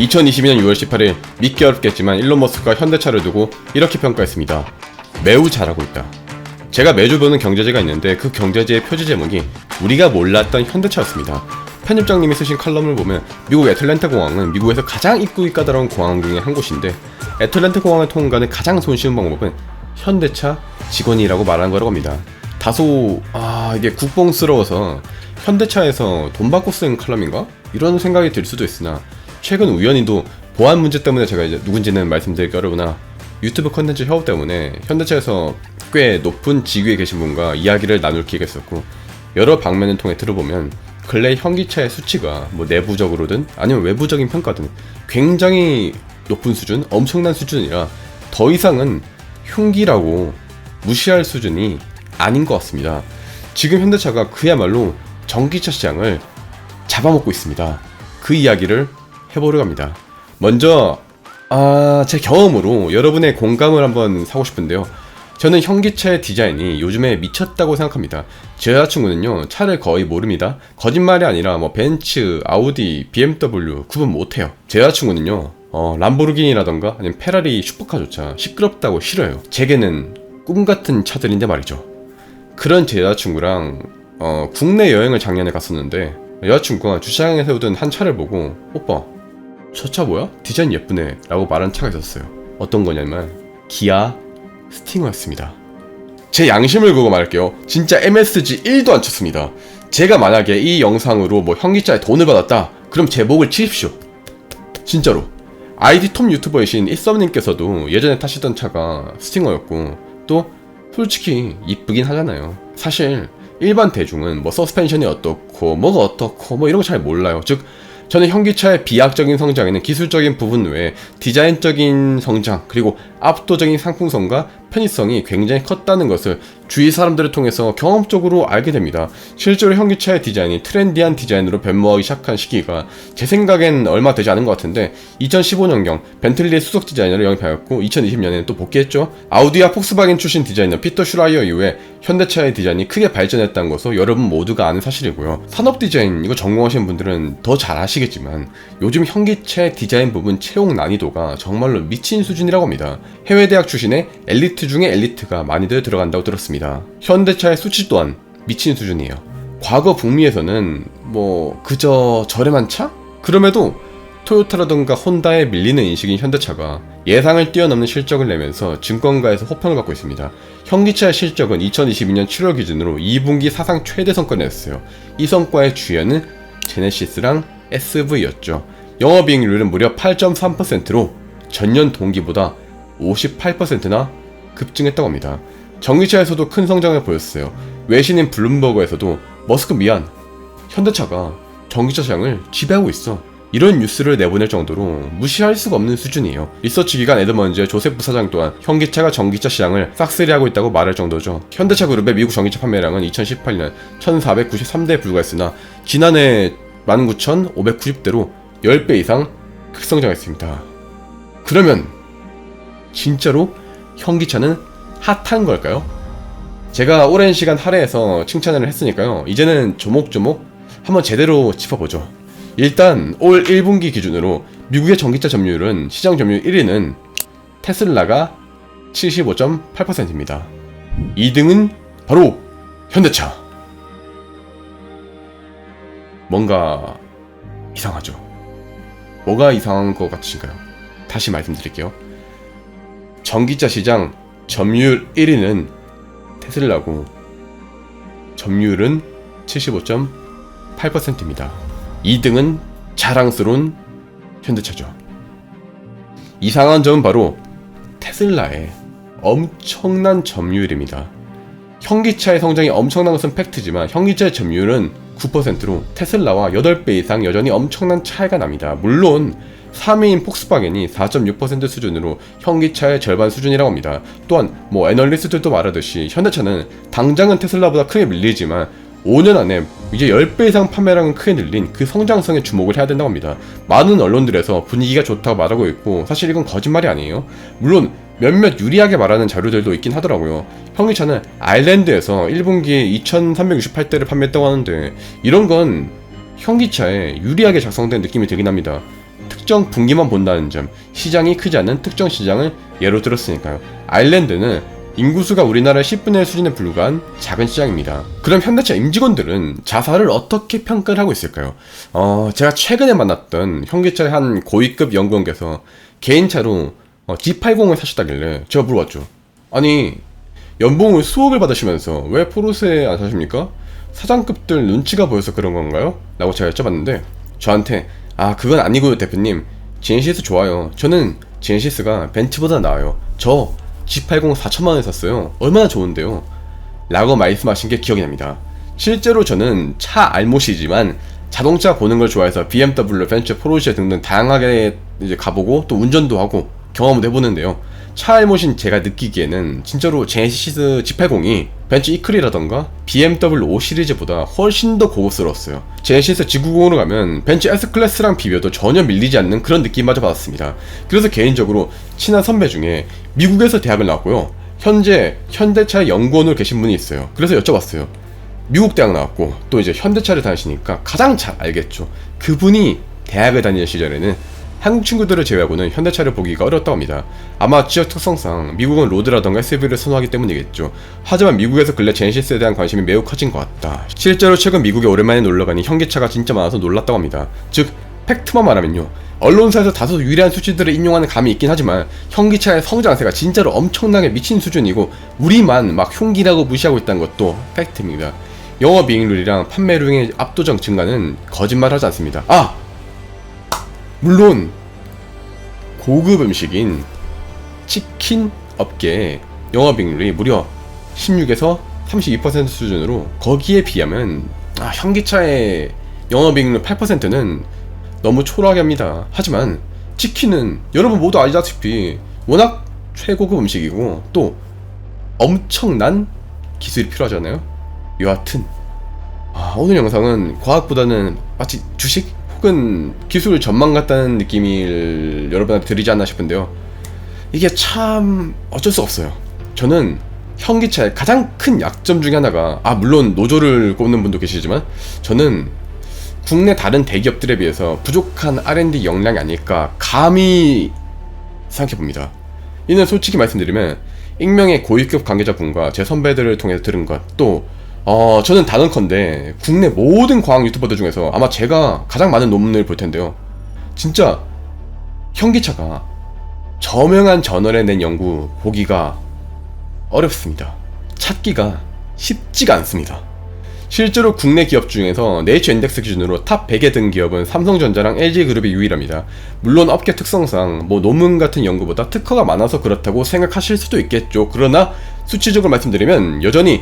2022년 6월 18일 믿기 어렵겠지만 일론 머스크가 현대차를 두고 이렇게 평가했습니다. 매우 잘하고 있다. 제가 매주 보는 경제지가 있는데 그 경제지의 표지 제목이 우리가 몰랐던 현대차였습니다. 편집장님이 쓰신 칼럼을 보면 미국 애틀랜타 공항은 미국에서 가장 입국이 까다로운 공항 중에 한 곳인데 애틀랜타 공항을 통과하는 가장 손쉬운 방법은 현대차 직원이라고 말하는 거라고 합니다. 다소 이게 국뽕스러워서 현대차에서 돈 받고 쓴 칼럼인가? 이런 생각이 들 수도 있으나 최근 우연히도 보안 문제 때문에 제가 이제 누군지는 말씀드리기 어려우나 유튜브 컨텐츠 협업 때문에 현대차에서 꽤 높은 직위에 계신 분과 이야기를 나눌 기회가 있었고 여러 방면을 통해 들어보면 근래 현기차의 수치가 뭐 내부적으로든 아니면 외부적인 평가든 굉장히 높은 수준, 엄청난 수준이라 더 이상은 흉기라고 무시할 수준이 아닌 것 같습니다. 지금 현대차가 그야말로 전기차 시장을 잡아먹고 있습니다. 그 이야기를 해보려고 합니다. 먼저 제 경험으로 여러분의 공감을 한번 사고 싶은데요. 저는 현기차의 디자인이 요즘에 미쳤다고 생각합니다. 제 여자친구는요 차를 거의 모릅니다. 거짓말이 아니라 뭐 벤츠, 아우디, BMW 구분 못해요. 제 여자친구는요 람보르기니라던가 아니면 페라리 슈퍼카조차 시끄럽다고 싫어요. 제게는 꿈같은 차들인데 말이죠. 그런 제 여자친구랑 국내 여행을 작년에 갔었는데 여자친구가 주차장에 세우던 한 차를 보고 오빠 저 차 뭐야? 디자인 예쁘네 라고 말한 차가 있었어요. 어떤 거냐면 기아 스팅어였습니다. 제 양심을 걸고 말할게요. 진짜 MSG 1도 안 쳤습니다. 제가 만약에 이 영상으로 뭐 현기차에 돈을 받았다 그럼 제 목을 치십시오. 진짜로. 아이디 톱 유튜버이신 이썸님께서도 예전에 타시던 차가 스팅어였고 또 솔직히 이쁘긴 하잖아요. 사실 일반 대중은 뭐 서스펜션이 어떻고 뭐가 어떻고 뭐 이런 거 잘 몰라요. 즉 저는 현기차의 비약적인 성장에는 기술적인 부분 외에 디자인적인 성장 그리고 압도적인 상품성과 편의성이 굉장히 컸다는 것을 주위 사람들을 통해서 경험적으로 알게 됩니다. 실제로 현기차의 디자인이 트렌디한 디자인으로 변모하기 시작한 시기가 제 생각엔 얼마 되지 않은 것 같은데 2015년경 벤틀리의 수석 디자이너를 영입하였고 2020년에는 또 복귀했죠. 아우디와 폭스바겐 출신 디자이너 피터 슈라이어 이후에 현대차의 디자인이 크게 발전했다는 것은 여러분 모두가 아는 사실이고요. 산업 디자인 이거 전공하시는 분들은 더 잘 아시겠지만 요즘 현기차의 디자인 부분 채용 난이도가 정말로 미친 수준이라고 합니다. 해외 대학 출신의 엘리트 중에 엘리트가 많이들 들어간다고 들었습니다. 현대차의 수치 또한 미친 수준이에요. 과거 북미에서는 뭐 그저 저렴한 차? 그럼에도 토요타라던가 혼다에 밀리는 인식인 현대차가 예상을 뛰어넘는 실적을 내면서 증권가에서 호평을 받고 있습니다. 현기차의 실적은 2022년 7월 기준으로 2분기 사상 최대 성과를 냈어요. 이 성과의 주연은 제네시스랑 SV였죠. 영업이익률은 무려 8.3%로 전년 동기보다 58%나 급증했다고 합니다. 전기차에서도 큰 성장을 보였어요. 외신인 블룸버그에서도 머스크 미안, 현대차가 전기차 시장을 지배하고 있어 이런 뉴스를 내보낼 정도로 무시할 수가 없는 수준이에요. 리서치 기관 에드먼즈의 조셉 부사장 또한 현기차가 전기차 시장을 싹쓸이하고 있다고 말할 정도죠. 현대차 그룹의 미국 전기차 판매량은 2018년 1493대에 불과했으나 지난해 19,590대로 10배 이상 급성장했습니다. 그러면 진짜로 현기차는 핫한 걸까요? 제가 오랜 시간 할애해서 칭찬을 했으니까요. 이제는 조목조목 한번 제대로 짚어보죠. 일단 올 1분기 기준으로 미국의 전기차 점유율은 시장 점유율 1위는 테슬라가 75.8%입니다. 2등은 바로 현대차. 뭔가 이상하죠? 뭐가 이상한 것 같으신가요? 다시 말씀드릴게요. 전기차 시장 점유율 1위는 테슬라고 점유율은 75.8%입니다. 2등은 자랑스러운 현대차죠. 이상한 점은 바로 테슬라의 엄청난 점유율입니다. 현기차의 성장이 엄청난 것은 팩트지만 현기차의 점유율은 9%로 테슬라와 8배 이상 여전히 엄청난 차이가 납니다. 물론 3위인 폭스바겐이 4.6% 수준으로 현기차의 절반 수준이라고 합니다. 또한 뭐 애널리스트들도 말하듯이 현대차는 당장은 테슬라보다 크게 밀리지만 5년 안에 이제 10배 이상 판매량은 크게 늘린 그 성장성에 주목을 해야 된다고 합니다. 많은 언론들에서 분위기가 좋다고 말하고 있고 사실 이건 거짓말이 아니에요. 물론 몇몇 유리하게 말하는 자료들도 있긴 하더라고요. 현기차는 아일랜드에서 1분기에 2,368대를 판매했다고 하는데 이런 건 현기차에 유리하게 작성된 느낌이 들긴 합니다. 특정 분기만 본다는 점, 시장이 크지 않은 특정 시장을 예로 들었으니까요. 아일랜드는 인구수가 우리나라의 10분의 1 수준에 불과한 작은 시장입니다. 그럼 현대차 임직원들은 자사를 어떻게 평가를 하고 있을까요? 제가 최근에 만났던 현기차의 한 고위급 연구원께서 개인차로 G80을 사셨다길래 제가 물어봤죠. 아니, 연봉을 수억을 받으시면서 왜 포르쉐 안 사십니까? 사장급들 눈치가 보여서 그런 건가요? 라고 제가 여쭤봤는데 저한테 그건 아니고요 대표님, 제네시스 좋아요. 저는 제네시스가 벤츠보다 나아요. 저 G80 4천만원에 샀어요. 얼마나 좋은데요? 라고 말씀하신 게 기억이 납니다. 실제로 저는 차 알못이지만 자동차 보는 걸 좋아해서 BMW, 벤츠, 포르쉐 등등 다양하게 이제 가보고 또 운전도 하고 경험도 해보는데요. 차 알못인 제가 느끼기에는 진짜로 제네시스 G80이 벤츠 이클이라던가 BMW 5 시리즈보다 훨씬 더 고급스러웠어요. 제네시스 G90으로 가면 벤츠 S클래스랑 비벼도 전혀 밀리지 않는 그런 느낌마저 받았습니다. 그래서 개인적으로 친한 선배 중에 미국에서 대학을 나왔고요, 현재 현대차 연구원으로 계신 분이 있어요. 그래서 여쭤봤어요. 미국 대학 나왔고 또 이제 현대차를 다니시니까 가장 잘 알겠죠. 그분이 대학을 다니는 시절에는 한국 친구들을 제외하고는 현대차를 보기가 어렵다고 합니다. 아마 지역 특성상 미국은 로드라던가 SUV를 선호하기 때문이겠죠. 하지만 미국에서 근래 제네시스에 대한 관심이 매우 커진 것 같다. 실제로 최근 미국에 오랜만에 놀러가니 현기차가 진짜 많아서 놀랐다고 합니다. 즉 팩트만 말하면요, 언론사에서 다소 유리한 수치들을 인용하는 감이 있긴 하지만 현기차의 성장세가 진짜로 엄청나게 미친 수준이고 우리만 막 흉기라고 무시하고 있다는 것도 팩트입니다. 영업이익률이랑 판매량의 압도적 증가는 거짓말하지 않습니다. 물론 고급 음식인 치킨 업계의 영업이익률이 무려 16에서 32% 수준으로, 거기에 비하면 현기차의 영업이익률 8%는 너무 초라하게 합니다. 하지만 치킨은 여러분 모두 아시다시피 워낙 최고급 음식이고 또 엄청난 기술이 필요하잖아요. 여하튼 오늘 영상은 과학보다는 마치 주식? 혹은 기술 전망 같다는 느낌을 여러분한테 드리지 않나 싶은데요. 이게 참 어쩔 수 없어요. 저는 현기차의 가장 큰 약점 중에 하나가, 물론 노조를 꼽는 분도 계시지만 저는 국내 다른 대기업들에 비해서 부족한 R&D 역량이 아닐까 감히 생각해봅니다. 이는 솔직히 말씀드리면 익명의 고위급 관계자분과 제 선배들을 통해서 들은 것, 또 저는 단언컨대 국내 모든 과학 유튜버들 중에서 아마 제가 가장 많은 논문을 볼 텐데요. 진짜 현기차가 저명한 저널에 낸 연구 보기가 어렵습니다. 찾기가 쉽지가 않습니다. 실제로 국내 기업 중에서 네이처 인덱스 기준으로 탑 100에 든 기업은 삼성전자랑 LG그룹이 유일합니다. 물론 업계 특성상 논문 같은 연구보다 특허가 많아서 그렇다고 생각하실 수도 있겠죠. 그러나 수치적으로 말씀드리면 여전히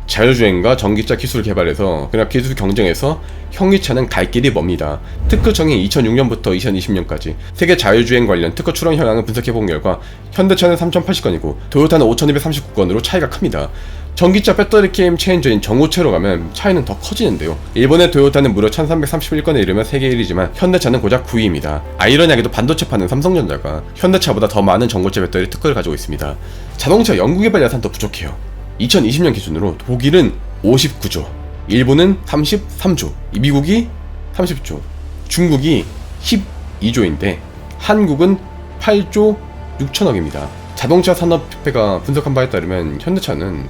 자율주행과 전기차 기술을 개발해서 그냥 기술 경쟁에서 현기차는 갈 길이 멉니다. 특허청이 2006년부터 2020년까지 세계 자율주행 관련 특허 출원 현황을 분석해본 결과 현대차는 3080건이고 도요타는 5239건으로 차이가 큽니다. 전기차 배터리 게임 체인저인 전고체로 가면 차이는 더 커지는데요. 일본의 도요타는 무려 1331건에 이르며 세계 1위지만 현대차는 고작 9위입니다. 아이러니하게도 반도체파는 삼성전자가 현대차보다 더 많은 전고체 배터리 특허를 가지고 있습니다. 자동차 연구개발 예산도 부족해요. 2020년 기준으로 독일은 59조, 일본은 33조, 미국이 30조, 중국이 12조인데 한국은 8조 6천억입니다. 자동차 산업협회가 분석한 바에 따르면 현대차는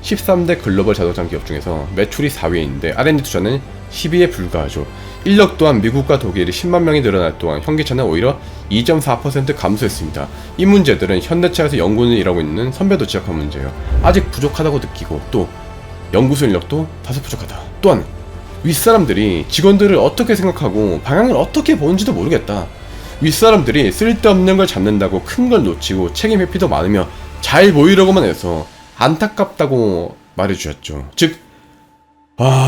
13대 글로벌 자동차 기업 중에서 매출이 4위에 있는데 R&D 투자는 10위에 불과하죠. 인력 또한 미국과 독일이 10만 명이 늘어날 동안 현기차는 오히려 2.4% 감소했습니다. 이 문제들은 현대차에서 연구원을 일하고 있는 선배도 지적한 문제예요. 아직 부족하다고 느끼고 또 연구소 인력도 다소 부족하다. 또한 윗사람들이 직원들을 어떻게 생각하고 방향을 어떻게 보는지도 모르겠다. 윗사람들이 쓸데없는 걸 잡는다고 큰 걸 놓치고 책임 회피도 많으며 잘 보이려고만 해서 안타깝다고 말해주셨죠. 즉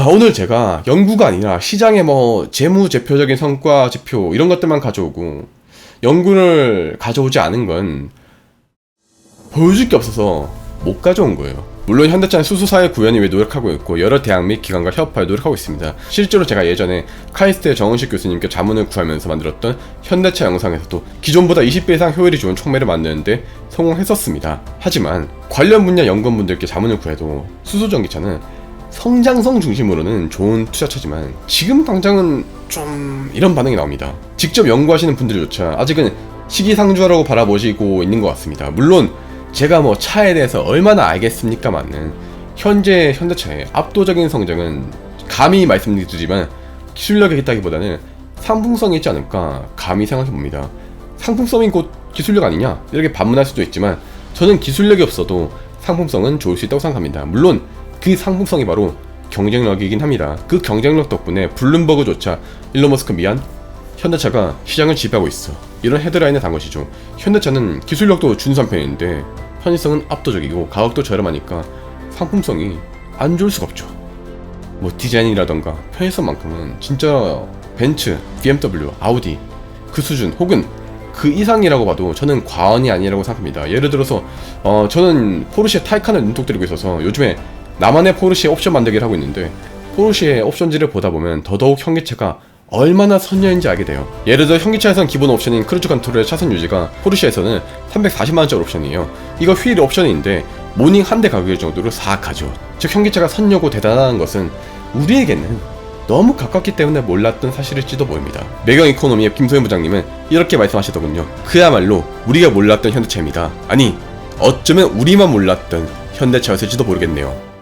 오늘 제가 연구가 아니라 시장의 재무제표적인 성과 지표 이런 것들만 가져오고 연구를 가져오지 않은 건 보여줄 게 없어서 못 가져온 거예요. 물론 현대차는 수소사회 구현을 위해 노력하고 있고 여러 대학 및 기관과 협업하여 노력하고 있습니다. 실제로 제가 예전에 카이스트의 정은식 교수님께 자문을 구하면서 만들었던 현대차 영상에서도 기존보다 20배 이상 효율이 좋은 촉매를 만드는데 성공했었습니다. 하지만 관련 분야 연구원분들께 자문을 구해도 수소전기차는 성장성 중심으로는 좋은 투자처지만 지금 당장은 좀 이런 반응이 나옵니다. 직접 연구하시는 분들조차 아직은 시기상조라고 바라보시고 있는 것 같습니다. 물론 제가 뭐 차에 대해서 얼마나 알겠습니까만은 현재 현대차의 압도적인 성장은 감히 말씀드리지만 기술력이 있다기보다는 상품성이 있지 않을까 감히 생각해봅니다. 상품성이 곧 기술력 아니냐 이렇게 반문할 수도 있지만 저는 기술력이 없어도 상품성은 좋을 수 있다고 생각합니다. 물론 그 상품성이 바로 경쟁력이긴 합니다. 그 경쟁력 덕분에 블룸버그조차 일론 머스크 미안 현대차가 시장을 지배하고 있어 이런 헤드라인을 단 것이죠. 현대차는 기술력도 준수한 편인데 편의성은 압도적이고 가격도 저렴하니까 상품성이 안 좋을 수가 없죠. 뭐 디자인이라던가 편의성만큼은 진짜 벤츠, BMW, 아우디 그 수준 혹은 그 이상이라고 봐도 저는 과언이 아니라고 생각합니다. 예를 들어서 저는 포르쉐 타이칸을 눈독 들이고 있어서 요즘에 나만의 포르쉐 옵션 만들기를 하고 있는데 포르쉐의 옵션지를 보다 보면 더더욱 현기차가 얼마나 선녀인지 알게 돼요. 예를 들어 현기차에선 기본 옵션인 크루즈 컨트롤의 차선 유지가 포르쉐에서는 340만원짜리 옵션이에요. 이거 휠 옵션인데 모닝 한 대 가격 정도로 사악하죠. 즉 현기차가 선녀고 대단한 것은 우리에게는 너무 가깝기 때문에 몰랐던 사실일지도 모릅니다. 매경 이코노미의 김소연 부장님은 이렇게 말씀하시더군요. 그야말로 우리가 몰랐던 현대차입니다. 아니 어쩌면 우리만 몰랐던 현대차였을지도 모르겠네요.